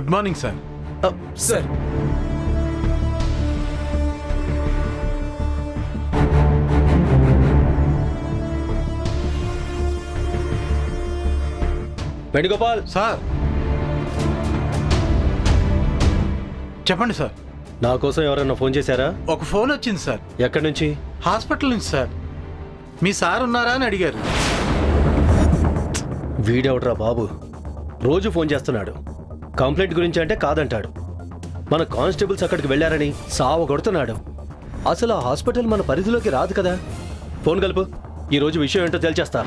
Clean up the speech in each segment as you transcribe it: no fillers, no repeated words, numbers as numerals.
Good morning sir. Sir Venugopal, sir చెప్పండి sir. నా కోసం ఎవరన్నా ఫోన్ చేశారా? ఒక ఫోన్ వచ్చింది సార్. ఎక్కడి నుంచి? హాస్పిటల్ నుంచి సార్. మీ సార్ ఉన్నారా అని అడిగారు. వీడెవడ్రా బాబు, రోజు ఫోన్ చేస్తున్నాడు. కంప్లైంట్ గురించి అంటే కాదంటాడు. మన కానిస్టేబుల్స్ అక్కడికి వెళ్ళారని సావ కొడుతున్నాడు. అసలు ఆ హాస్పిటల్ మన పరిధిలోకి రాదు కదా. ఫోన్ కలుపు, ఈరోజు విషయం ఏంటో తెలిచేస్తా.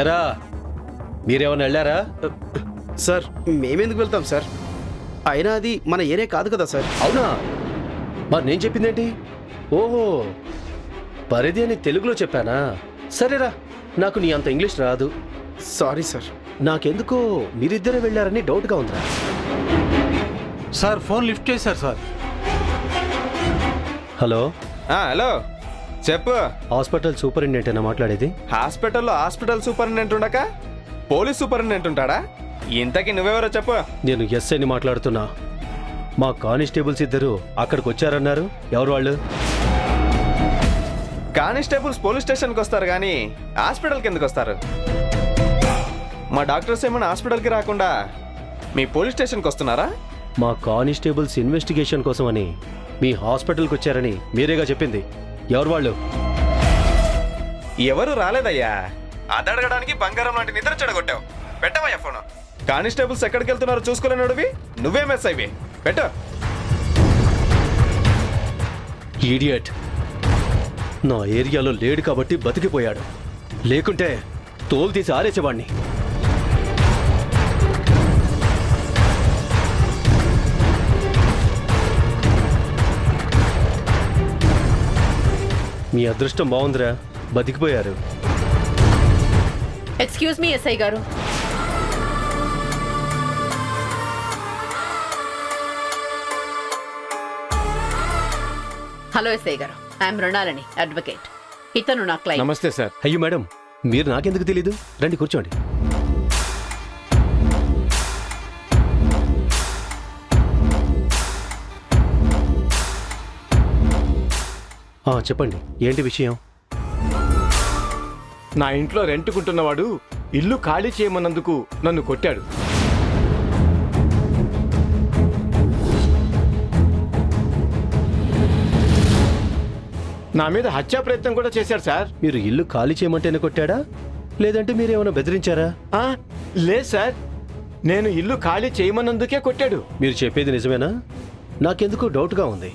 ఎరా, మీరేమన్నా వెళ్ళారా? సార్ మేమెందుకు వెళ్తాం సార్? అయినా అది మన ఏరియా కాదు కదా సార్. అవునా? మరి నేను చెప్పిందేంటి? ఓహో, పరిధి అని తెలుగులో చెప్పానా? సరేరా, నాకు నీ అంత ఇంగ్లీష్ రాదు. Sorry sir. నాకెందుకో మీరిద్దరే వెళ్ళారని డౌట్గా ఉందిరా. సార్ ఫోన్ లిఫ్ట్ చేశారు సార్. హలో, హలో చెప్పు. హాస్పిటల్ సూపరింటెండెంటేనా మాట్లాడేది? హాస్పిటల్లో హాస్పిటల్ సూపరింటెండెంట్ ఉండక పోలీస్ సూపరింటెండెంట్ ఉంటాడా? ఇంతకీ నువ్వెవరో చెప్పు. నేను ఎస్ఐని మాట్లాడుతున్నా. మా కానిస్టేబుల్స్ ఇద్దరు అక్కడికి వచ్చారన్నారు. ఎవరు వాళ్ళు? కానిస్టేబుల్స్ పోలీస్ స్టేషన్కి వస్తారు కానీ హాస్పిటల్కి ఎందుకు వస్తారు? మా డాక్టర్స్ ఏమైనా హాస్పిటల్కి రాకుండా మీ పోలీస్ స్టేషన్కి వస్తున్నారా? మా కానిస్టేబుల్స్ ఇన్వెస్టిగేషన్ కోసం అని మీ హాస్పిటల్కి వచ్చారని మీరేగా చెప్పింది. ఎవరు వాళ్ళు? ఎవరు రాలేదయ్యా. అదడగడానికి బంగారం లాంటి నిద్ర చెడగొట్టావు. పెట్టవయ్యా ఫోన్. కానిస్టేబుల్స్ ఎక్కడికి వెళ్తున్నారో చూసుకోలేనోడివి నువ్వే మెస్ అయివి. పెట్టు. ఈడియట్, నా ఏరియాలో లేడు కాబట్టి బతికిపోయాడు. లేకుంటే తోలు తీసి ఆరేసేవాణ్ణి. మీ అదృష్టం బాగుందిరా, బతికిపోయారు. ఎక్స్క్యూజ్ మీ ఎస్ఐ గారు. హలో ఎస్ఐ గారు, ఐఎమ్ మృణాలిని, అడ్వకేట్. ఇతను నా క్లయింట్. నమస్తే సార్. అయ్యో మేడం, మీరు నాకెందుకు తెలీదు? రండి కూర్చోండి. చెప్పండి, ఏంటి విషయం? నా ఇంట్లో రెంట్కుంటున్నవాడు ఇల్లు ఖాళీ చేయమన్నందుకు నన్ను కొట్టాడు. నా మీద హత్యా ప్రయత్నం కూడా చేశాడు సార్. మీరు ఇల్లు ఖాళీ చేయమంటేనే కొట్టాడా, లేదంటే మీరేమైనా బెదిరించారా? లేదు సార్, నేను ఇల్లు ఖాళీ చేయమన్నందుకే కొట్టాడు. మీరు చెప్పేది నిజమేనా? నాకెందుకు డౌట్గా ఉంది.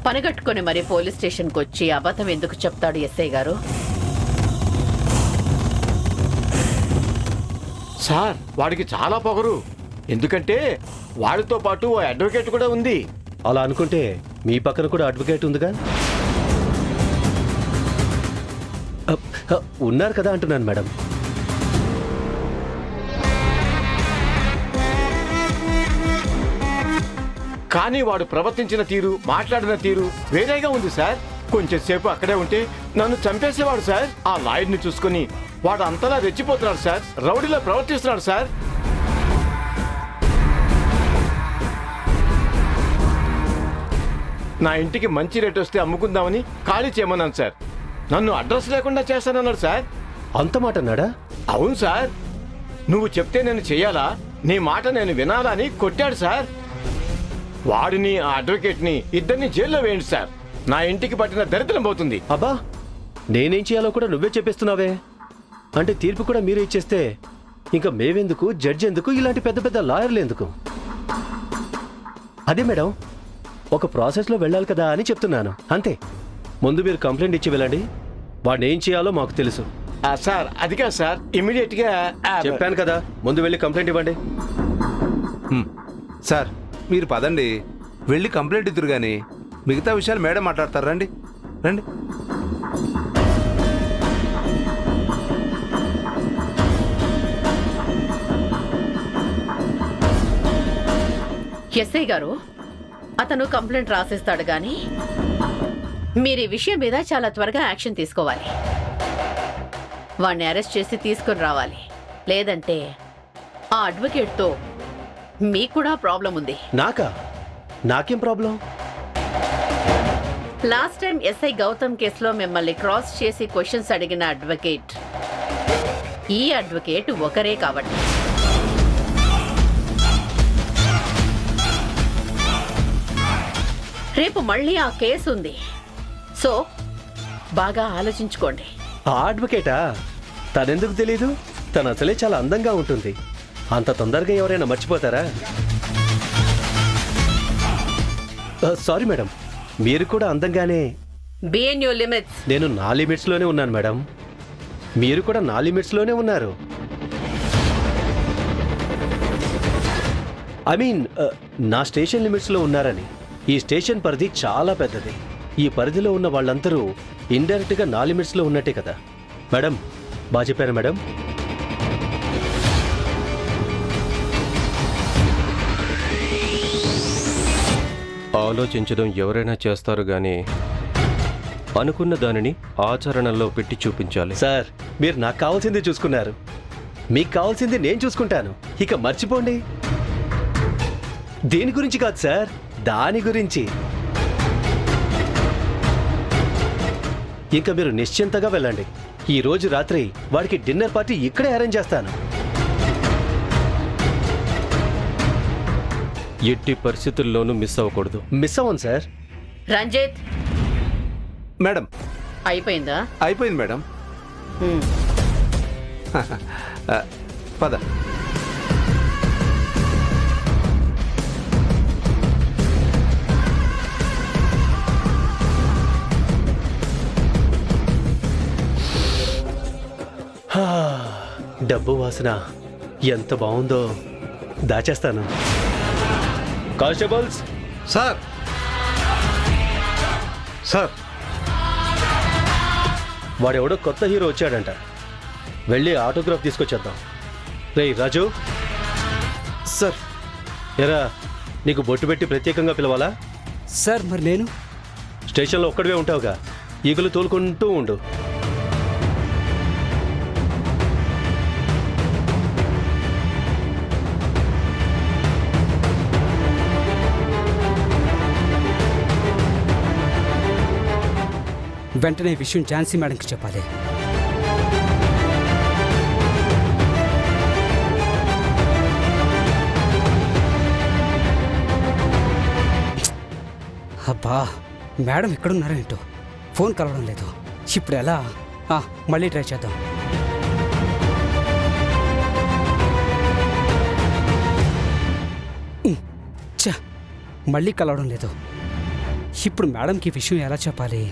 పనిగట్టుకుని మరి పోలీస్ స్టేషన్కి వచ్చి అబద్ధం ఎందుకు చెప్తాడు ఎస్ఐ గారు? సార్ వాడికి చాలా పొగరు. ఎందుకంటే వాడితో పాటు ఓ అడ్వకేట్ కూడా ఉంది. అలా అనుకుంటే మీ పక్కన కూడా అడ్వకేట్ ఉందిగా. ఉన్నారు కదా అంటున్నాను మేడం. కానీ వాడు ప్రవర్తించిన తీరు, మాట్లాడిన తీరు వేరేగా ఉంది సార్. కొంచెం సేపు అక్కడే ఉంటే నన్ను చంపేసేవాడు సార్. ఆ లాయర్ని చూసుకుని వాడు అంతలా రెచ్చిపోతున్నాడు సార్. రౌడీలో ప్రవర్తిస్తున్నాడు సార్. నా ఇంటికి మంచి రేట్ వస్తే అమ్ముకుందామని ఖాళీ చేయమన్నాను సార్. నన్ను అడ్రస్ లేకుండా చేస్తానన్నాడు సార్. అంత మాట అన్నాడా? అవును సార్. నువ్వు చెప్తే నేను చెయ్యాలా, నీ మాట నేను వినాలా అని కొట్టాడు సార్. వాడిని, ఆ అడ్వకేట్ని ఇద్దరిని జైల్లో వేయండి సార్. నా ఇంటికి పట్టిన దరిద్రం పోతుంది. అబ్బా, నేనేం చేయాలో కూడా నువ్వే చెప్పేస్తున్నావే. అంటే తీర్పు కూడా మీరే ఇచ్చేస్తే ఇంకా మేవెందుకు, జడ్జి ఎందుకు, ఇలాంటి పెద్ద పెద్ద లాయర్లు ఎందుకు? అదే మేడం, ఒక ప్రాసెస్లో వెళ్ళాలి కదా అని చెప్తున్నాను, అంతే. ముందు మీరు కంప్లైంట్ ఇచ్చి వెళ్ళండి. వాడిని ఏం చేయాలో మాకు తెలుసు. సార్ అది కాదు సార్, ఇమీడియట్ గా చెప్పాను కదా, ముందు వెళ్ళి కంప్లైంట్ ఇవ్వండి. సార్ మీరు పదండి, వెళ్ళి కంప్లైంట్ ఇద్దరు కానీ మిగతా విషయాలు మేడం మాట్లాడతారు. రండి రండి. ఎస్ఐ గారు, అతను కంప్లైంట్ రాసేస్తాడు గాని మీరు ఈ విషయం మీద చాలా త్వరగా యాక్షన్ తీసుకోవాలి. వాడిని అరెస్ట్ చేసి తీసుకుని రావాలి. లేదంటే ఆ అడ్వకేట్తో మీకు కూడా ప్రాబ్లం ఉంది. నాకేం problem? Last time SI Gautam కేసులో మిమ్మల్ని క్రాస్ చేసి క్వశ్చన్స్ అడిగిన అడ్వకేట్ ఈ అడ్వకేట్ ఒకరే కాబట్టి. రేపు మళ్ళీ ఆ కేసు ఉంది. సో బాగా ఆలోచించుకోండి. ఆ అడ్వకేటా? తనెందుకు తెలీదు? తను అసలే చాలా అందంగా ఉంటుంది. అంత తొందరగా ఎవరైనా మర్చిపోతారా? సారీ మేడం, మీరు కూడా అందంగానే. Be in your limits. నేను నా లిమిట్స్లోనే ఉన్నాను మేడం. మీరు కూడా నా లిమిట్స్లోనే ఉన్నారు. ఐ మీన్ నా స్టేషన్ లిమిట్స్లో ఉన్నారని. ఈ స్టేషన్ పరిధి చాలా పెద్దది. ఈ పరిధిలో ఉన్న వాళ్ళందరూ ఇండైరెక్ట్గా నా లిమిట్స్లో ఉన్నట్టే కదా మేడం. బాగా చెప్పారు మేడం. ఆలోచించడం ఎవరైనా చేస్తారు గానీ అనుకున్న దానిని ఆచరణలో పెట్టి చూపించాలి. సార్, మీరు నాకు కావాల్సింది చూసుకున్నారు. మీకు కావాల్సింది నేను చూసుకుంటాను. ఇక మర్చిపోండి. దేని గురించి కాదు సార్, దాని గురించి. ఇంకా మీరు నిశ్చింతగా వెళ్ళండి. ఈ రోజు రాత్రి వాడికి డిన్నర్ పార్టీ ఇక్కడే అరేంజ్ చేస్తాను. ఎట్టి పరిస్థితుల్లోనూ మిస్ అవ్వకూడదు. మిస్ అవ్వను సార్. రంజిత్, మేడం అయిపోయిందా? అయిపోయింది మేడం. హ్మ్. పద. డబ్బు వాసన ఎంత బాగుందో. దాచేస్తాను. కానిస్టేబుల్స్. సార్ సార్ వాడెవడో కొత్త హీరో వచ్చాడంట. వెళ్ళి ఆటోగ్రాఫ్ తీసుకొచ్చేద్దాం. రేయ్ రాజు. సార్. ఎరా, నీకు బొట్టు పెట్టి ప్రత్యేకంగా పిలవాలా? సార్ మరి నేను స్టేషన్లో ఒక్కడివే ఉంటావుగా, ఈగలు తోలుకుంటూ ఉండు. వెంటనే విషయం ఝాన్సీ మేడంకి చెప్పాలి. అబ్బా, మేడం ఎక్కడున్నారేంటో, ఫోన్ కలవడం లేదు. ఇప్పుడు ఎలా? మళ్ళీ ట్రై చేద్దాం. ఛా, మళ్ళీ కలవడం లేదు. ఇప్పుడు మేడంకి ఈ విషయం ఎలా చెప్పాలి?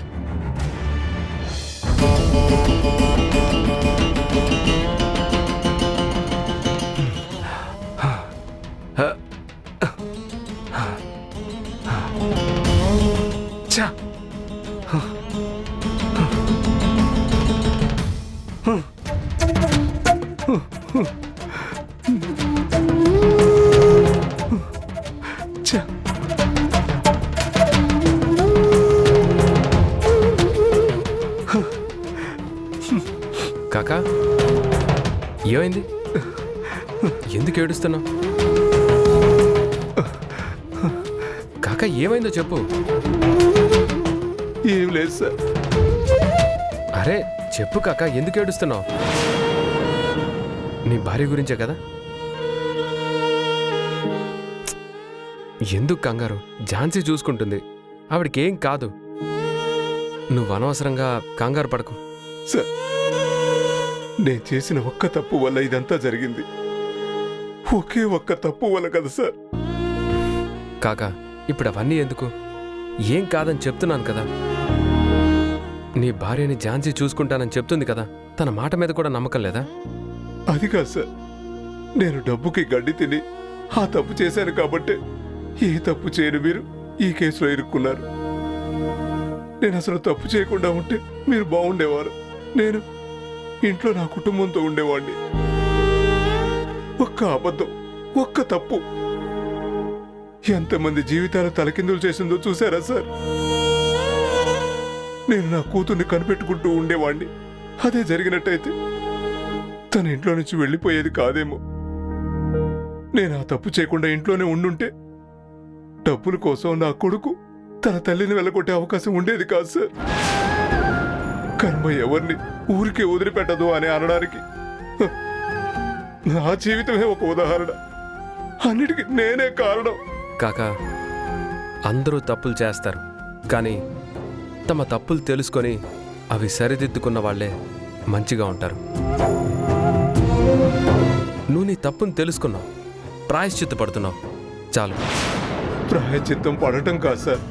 కాకా, ఏమైంది? ఎందుకు ఏడుస్తున్నావు? కాకా, ఏమైందో చెప్పు. ఏం లేదు సార్. అరే చెప్పు కాకా, ఎందుకు ఏడుస్తున్నావు? నీ భార్య గురించే కదా? ఎందుకు కంగారు? ఝాన్సీ చూసుకుంటుంది. ఆవిడకేం కాదు. నువ్వు అనవసరంగా కంగారు పడకు. సార్, నేను చేసిన ఒక్క తప్పు వల్ల ఇదంతా జరిగింది. ఒకే ఒక్క తప్పు వల్ల కదా సార్. కాకా, ఇప్పుడు అవన్నీ ఎందుకు? ఏం కాదని చెప్తున్నాను కదా. నీ భార్యని ఝాన్సీ చూసుకుంటానని చెప్తుంది కదా. తన మాట మీద కూడా నమ్మకం లేదా? అది కాదు సార్, నేను డబ్బుకి గడ్డి తిని ఆ తప్పు చేశాను కాబట్టి ఏ తప్పు చేయను మీరు ఈ కేసులో ఇరుక్కున్నారు. నేను అసలు తప్పు చేయకుండా ఉంటే మీరు బాగుండేవారు. నేను ఇంట్లో నా కుటుంబంతో ఉండేవాడిని. ఒక్క అబద్ధం, ఒక్క తప్పు ఎంతమంది జీవితాలు తలకిందులు చేసిందో చూసారా సార్? నేను నా కూతుర్ని కనిపెట్టుకుంటూ ఉండేవాణ్ణి. అదే జరిగినట్టయితే తన ఇంట్లో నుంచి వెళ్ళిపోయేది కాదేమో. నేను ఆ తప్పు చేయకుండా ఇంట్లోనే ఉండుంటే డబ్బుల కోసం నా కొడుకు తన తల్లిని వెళ్ళగొట్టే అవకాశం ఉండేది కాదు సార్. కర్మ ఎవరిని ఊరికే వదిలిపెట్టదు అని అనడానికి నా జీవితమే ఒక ఉదాహరణ. అన్నిటికీ నేనే కారణం. కాకా, అందరూ తప్పులు చేస్తారు, కానీ తమ తప్పులు తెలుసుకొని అవి సరిదిద్దుకున్న వాళ్ళే మంచిగా ఉంటారు. నువ్వు నీ తప్పును తెలుసుకున్నావు, ప్రాయశ్చిత్త పడుతున్నావు, చాలు. ప్రాయశ్చిత్తం పడటం కాదు సార్,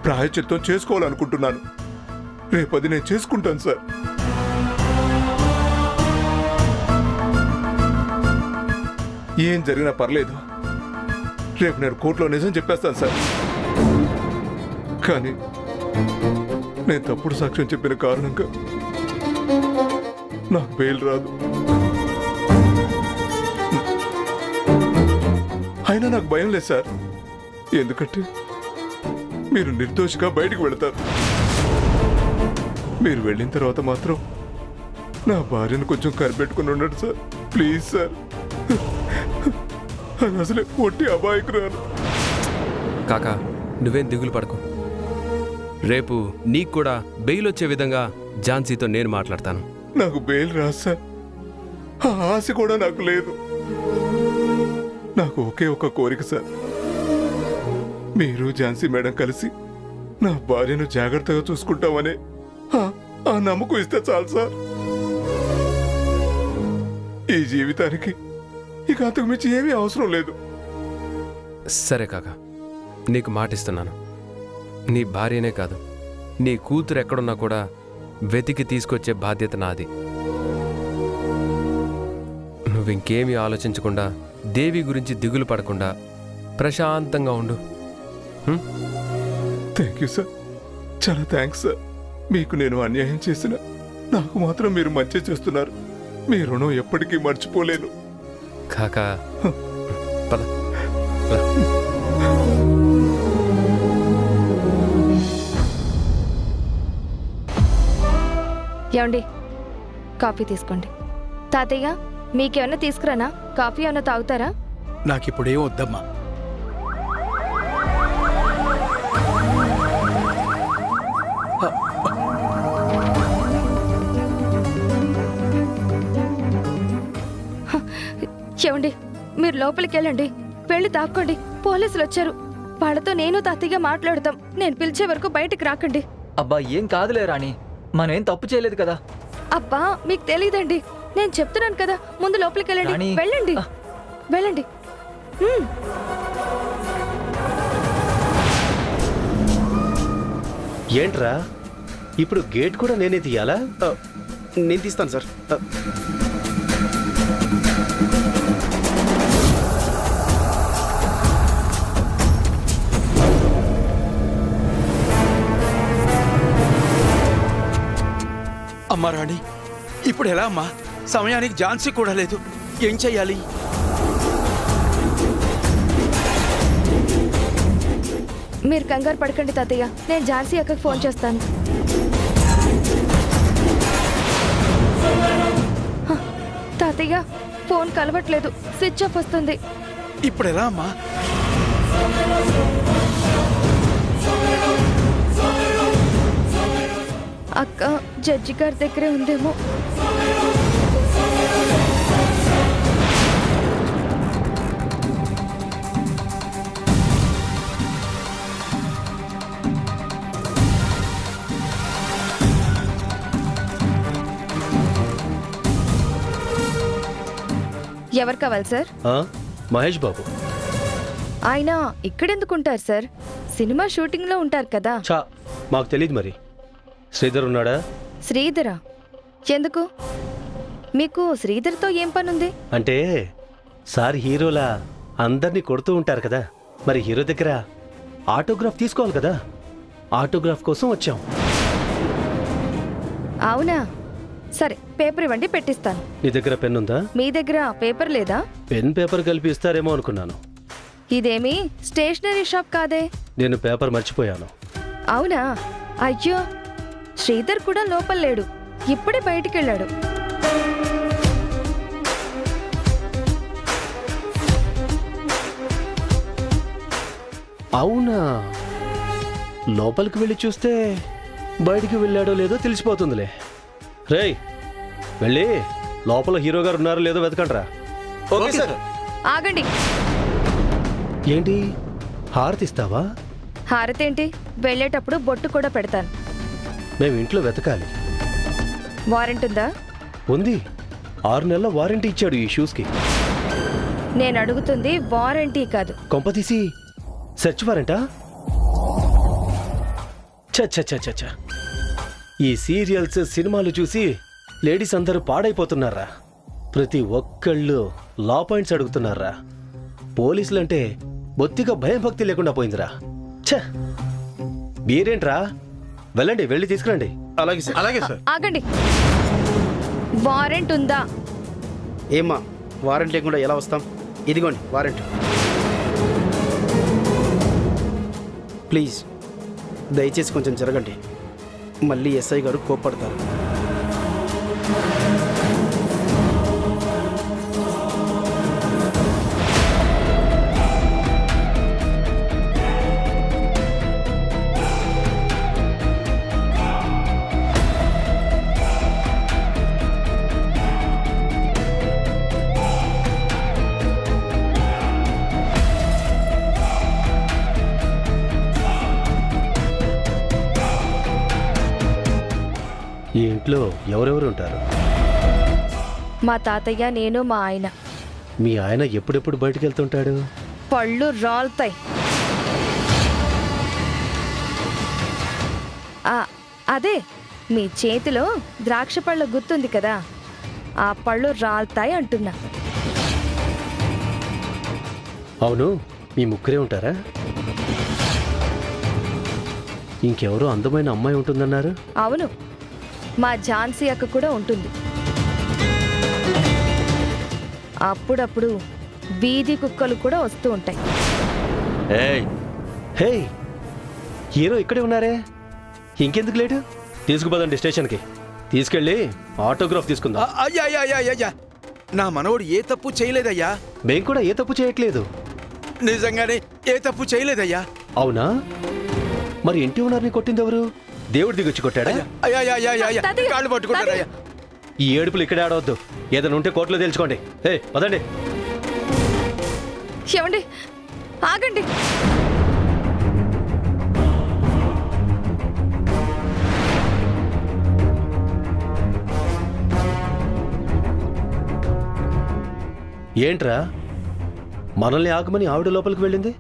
ప్రాయశ్చిత్తం చేసుకోవాలనుకుంటున్నాను. రేపది నేను చేసుకుంటాను సార్. ఏం జరిగినా పర్లేదు, రేపు నేను కోర్టులో నిజం చెప్పేస్తాను సార్. కానీ నేను తప్పుడు సాక్ష్యం చెప్పిన కారణంగా నాకు బెయిల్ రాదు. అయినా నాకు భయం లేదు సార్, ఎందుకంటే మీరు నిర్దోషిగా బయటికి వెళతారు. మీరు వెళ్ళిన తర్వాత మాత్రం నా భార్యను కొంచెం కనిపెట్టుకుని ఉండండి సార్, ప్లీజ్ సార్. అది అసలే ఒట్టి అమాయకురాలు. కాకా, నువ్వేం దిగులు పడకు. రేపు నీకు కూడా బెయిల్ వచ్చే విధంగా ఝాన్సీతో నేను మాట్లాడతాను. నాకు బెయిల్ రాదు సార్, ఆ ఆశ కూడా నాకు లేదు. నాకు ఒకే ఒక కోరిక సార్, మీరు ఝాన్సీ మేడం కలిసి నా భార్యను జాగ్రత్తగా చూసుకుంటామనే ఆ నమ్మకం ఇస్తే చాలు సార్. ఈ జీవితానికి ఇక అంతకు మించి ఏమీ అవసరం లేదు. సరే కాకా, నీకు మాటిస్తున్నాను. నీ భార్యనే కాదు, నీ కూతురు ఎక్కడున్నా కూడా వెతికి తీసుకొచ్చే బాధ్యత నాది. నువ్వింకేమీ ఆలోచించకుండా, దేవి గురించి దిగులు పడకుండా ప్రశాంతంగా ఉండు. థ్యాంక్ యూ సార్, చాలా థ్యాంక్స్ సార్. మీకు నేను అన్యాయం చేసిన నాకు మాత్రం మీరు మంచి చేస్తున్నారు. మీ రుణం ఎప్పటికీ మర్చిపోలేను. కాకా, పద. ఏమండి, కాఫీ తీసుకోండి. తాతయ్య, మీకేమన్నా తీసుకురానా? కాఫీ ఏమన్నా తాగుతారా? నాకిప్పుడేం వద్దమ్మా. ఏమండి, మీరు లోపలికి వెళ్ళండి, వెళ్ళి దాక్కోండి. పోలీసులు వచ్చారు, వాళ్ళతో నేను తాతయ్య మాట్లాడతాం. నేను పిలిచే వరకు బయటికి రాకండి. అబ్బా, ఏం కాదులే రాణి, మనమేం తప్పు చేయలేదు కదా. అబ్బా, మీకు తెలీదండి, నేను చెప్తున్నాను కదా. ముందు లోపలికి వెళ్ళండి, రాణి. వెళ్ళండి, వెళ్ళండి. ఏంట్రా, ఇప్పుడు గేట్ కూడా నేనే తీయాలా? నేను తీస్తాను సార్. అమ్మా రాణి, ఇప్పుడు ఎలా అమ్మా? సమయానికి ఝాన్సీ కూడా లేదు, ఏం చెయ్యాలి? మీరు కంగారు పడకండి తాతయ్య, నేను ఝాన్సీ అక్కకి ఫోన్ చేస్తాను. తాతయ్య, ఫోన్ కలవట్లేదు, స్విచ్ ఆఫ్ వస్తుంది. ఇప్పుడు ఎలా అమ్మా? అక్క జడ్జి గారి దగ్గరే ఉందేమో. ఎవరు కావాలి సార్? మహేష్ బాబు. ఆయన ఇక్కడెందుకుంటారు సార్? సినిమా షూటింగ్లో ఉంటారు కదా. చా, మాకు తెలియదు మరి. శ్రీధర్ ఉన్నాడా? శ్రీధరా? ఎందుకు? మీకు శ్రీధర్తో ఏం పనుంది? అంటే సార్ హీరోలా అందరినీ కొడుతూ ఉంటారు కదా, మరి హీరో దగ్గర ఆటోగ్రాఫ్ తీసుకోవాలి కదా, ఆటోగ్రాఫ్ కోసం వచ్చాం. అవునా? సరే, పేపర్ ఇవ్వండి, పెట్టిస్తాను. నీ దగ్గర పెన్ ఉందా? మీ దగ్గర పేపర్ లేదా? పెన్ పేపర్ కలిపి ఇస్తారేమో అనుకున్నాను. ఇదేమీ స్టేషనరీ షాప్ కాదే. నేను పేపర్ మర్చిపోయాను. అవునా? అయ్యో, శ్రీధర్ కూడా లోపల లేడు, ఇప్పుడే బయటికి వెళ్ళాడు. అవునా? లోపలికి వెళ్ళి చూస్తే బయటికి వెళ్ళాడో లేదో తెలిసిపోతుందిలే. రేయ్, వెళ్ళి లోపల హీరో గారు ఉన్నారో లేదో వెతకండ్రా. Okay sir. ఆగండి. ఏంటి, హారతిస్తావా? హారతేంటి, వెళ్ళేటప్పుడు బొట్టు కూడా పెడతాను. మేము ఇంట్లో వెతకాలి. వారెంట్ ఉందా? ఉంది. 6 నెలల వారంటీ ఇచ్చాడు ఈ షూస్కి. నేను అడుగుతుంది వారంటీ కాదు. కొంపతీసి సెర్చ్ వారెంటా? చ ఈ సీరియల్స్ సినిమాలు చూసి లేడీస్ అందరూ పాడైపోతున్నారా? ప్రతి ఒక్కళ్ళు లా పాయింట్స్ అడుగుతున్నారా? పోలీసులంటే బొత్తిగా భయభక్తి లేకుండా పోయిందిరా. ఛ, మీరేంట్రా? వెళ్ళండి, వెళ్ళి తీసుకురండి. అలాగే సార్. అలాగే సార్. ఆగండి. వారెంట్ ఉందా? ఏమ్మా, వారెంట్ లేకుండా ఎలా వస్తాం? ఇదిగోండి వారెంట్. ప్లీజ్ దయచేసి కొంచెం జరగండి, మళ్ళీ ఎస్ఐ గారు కోప్పడతారు. ఈ ఇంట్లో ఎవరెవరు ఉంటారు? మా తాతయ్య, నేను, మా ఆయన. మీ ఆయన ఎప్పుడెప్పుడు బయటికి వెళ్తుంటాడు? పళ్ళు రాలుతాయి. అదే మీ చేతిలో ద్రాక్ష పళ్ళ గుర్తుంది కదా, ఆ పళ్ళు రాలుతాయి అంటున్నా. అవును, మీ ముగ్గురే ఉంటారా? ఇంకెవరో అందమైన అమ్మాయి ఉంటుందన్నారు? అవును, మా ఝాన్సీ అక్క కూడా ఉంటుంది. అప్పుడప్పుడు వీధి కుక్కలు కూడా వస్తూ ఉంటాయి. హే, హీరో ఇక్కడే ఉన్నారే, ఇంకెందుకు లేటు? తీసుకుపోదండి స్టేషన్కి. తీసుకెళ్ళి ఆటోగ్రాఫ్ తీసుకుందాం. అయ్యా, నా మనవడు ఏ తప్పు చేయలేదయ్యా. మేం కూడా ఏ తప్పు చేయట్లేదు. నిజంగానే ఏ తప్పు చేయలేదయ్యా. అవునా? మరి ఇంటి ఓనర్ని కొట్టింది ఎవరు? దేవుడు దిగొచ్చి కొట్టాడా? అయ్యా, కాళ్ళు పట్టుకుంటారయ్యా. ఈ ఏడుపులు ఇక్కడే ఆడవద్దు, ఏదైనా ఉంటే కోర్టులో తెలుసుకోండి. పదండి. ఏమండి, ఆగండి. ఏంట్రా, మనల్ని ఆగమని ఆవిడ లోపలికి వెళ్ళింది?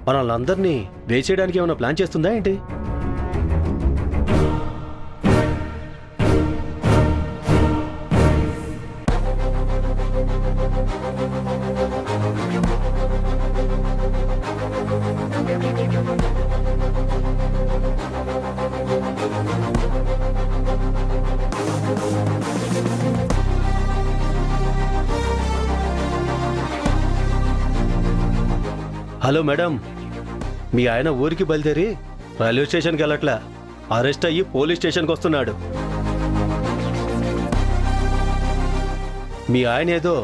మనల్ని అందరినీ వేసేయడానికి ఏమైనా ప్లాన్ చేస్తుందా ఏంటి? హలో మేడం, మీ ఆయన ఊరికి బయలుదేరి రైల్వే స్టేషన్కి వెళ్ళట్లా, అరెస్ట్ అయ్యి పోలీస్ స్టేషన్కి వస్తున్నాడు. మీ ఆయన ఏదో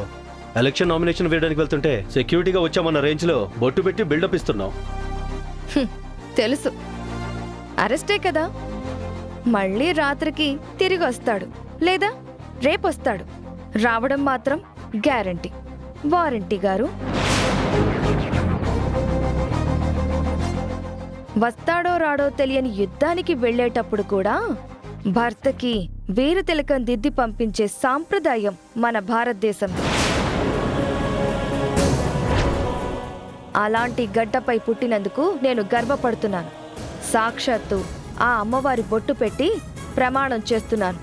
ఎలక్షన్ నామినేషన్ వేయడానికి వెళ్తుంటే సెక్యూరిటీగా వచ్చామన్న రేంజ్లో బొట్టు పెట్టి బిల్డప్ ఇస్తున్నాం. తెలుసు, అరెస్టే కదా. మళ్ళీ రాత్రికి తిరిగి వస్తాడు, లేదా రేపొస్తాడు. రావడం మాత్రం గ్యారంటీ. వారంటీ గారు. వస్తాడో రాడో తెలియని యుద్ధానికి వెళ్ళేటప్పుడు కూడా భర్తకి వీర తిలకం దిద్ది పంపించే సాంప్రదాయం మన భారతదేశం. అలాంటి గడ్డపై పుట్టినందుకు నేను గర్వపడుతున్నాను. సాక్షాత్తు ఆ అమ్మవారి బొట్టు పెట్టి ప్రమాణం చేస్తున్నాను.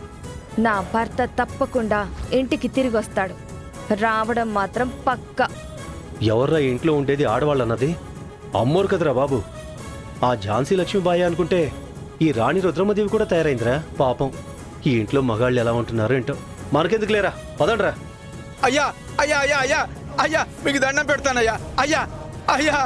నా భర్త తప్పకుండా ఇంటికి తిరిగి వస్తాడు. రావడం మాత్రం పక్కా. ఎవర్రా ఇంట్లో ఉండేది ఆడవాళ్ళన్నది? అమ్మోరు కదరా బాబు. ఆ ఝాన్సీ లక్ష్మీబాయి అనుకుంటే ఈ రాణి రుద్రమదేవి కూడా తయారైందిరా. పాపం, ఈ ఇంట్లో మగాళ్ళు ఎలా ఉంటున్నారో ఏంటో. మనకెందుకు లేరా, పదండ్రా. అయ్యా అయ్యా అయ్యా అయ్యా అయ్యా, మీకు దండం పెడతానయ్యా. అయ్యా అయ్యా,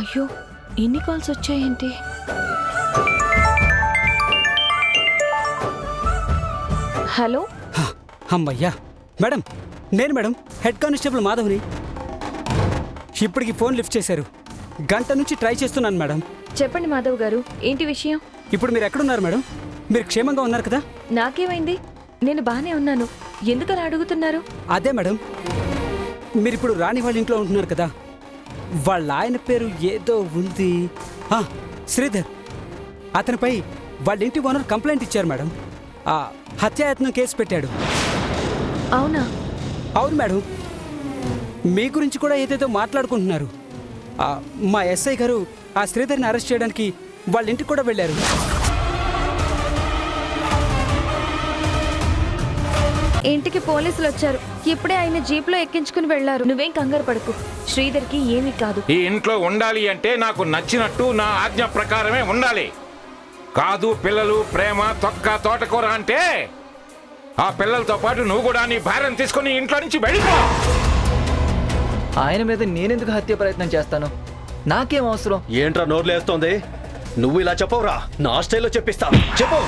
అయ్యో ఇన్ని కాల్స్ వచ్చాయేంటి? హలో, అమ్మయ్యా మేడం, నేను మేడం హెడ్ కానిస్టేబుల్ మాధవ్ని. ఇప్పటికి ఫోన్ లిఫ్ట్ చేశారు. గంట నుంచి ట్రై చేస్తున్నాను మేడం. చెప్పండి మాధవ్ గారు, ఏంటి విషయం? ఇప్పుడు మీరు ఎక్కడున్నారు మేడం? మీరు క్షేమంగా ఉన్నారు కదా? నాకేమైంది? నేను బానే ఉన్నాను. ఎందుకలా అడుగుతున్నారు? అదే మేడం, మీరు ఇప్పుడు రాణి వాళ్ళ ఇంట్లో ఉంటున్నారు కదా, వాళ్ళ ఆయన పేరు ఏదో ఉంది, శ్రీధర్. అతనిపై వాళ్ళ ఇంటి ఓనర్ కంప్లైంట్ ఇచ్చారు మేడం. హత్యాయత్నం కేసు పెట్టాడు. అవునా? అవును మేడం, మీ గురించి కూడా ఏదేదో మాట్లాడుకుంటున్నారు. మా ఎస్ఐ గారు ఆ శ్రీధర్ని అరెస్ట్ చేయడానికి వాళ్ళ ఇంటికి కూడా వెళ్ళారు. ఇంటికి పోలీసులు వచ్చారు. ఇప్పుడే ఆయన జీప్లో ఎక్కించుకుని వెళ్లారు. నువ్వేం కంగారు పడకు, శ్రీధర్కి ఏమీ కాదు. ఈ ఇంట్లో ఉండాలి అంటే నాకు నచ్చినట్టు నా ఆజ్ఞ ప్రకారమే ఉండాలి. కాదు పిల్లలు, ప్రేమ, తొక్క, తోటకూర అంటే ఆ పిల్లలతో పాటు నువ్వు కూడా నీ భార్యను తీసుకుని ఇంట్లో నుంచి వెళ్ళిపో. ఆయన మీద నేనెందుకు హత్య ప్రయత్నం చేస్తాను? నాకేం అవసరం? ఏంట్రా నోర్లేస్తోంది? నువ్వు ఇలా చెప్పవురా, నా స్టైల్లో చెప్పిస్తా. చెప్పు.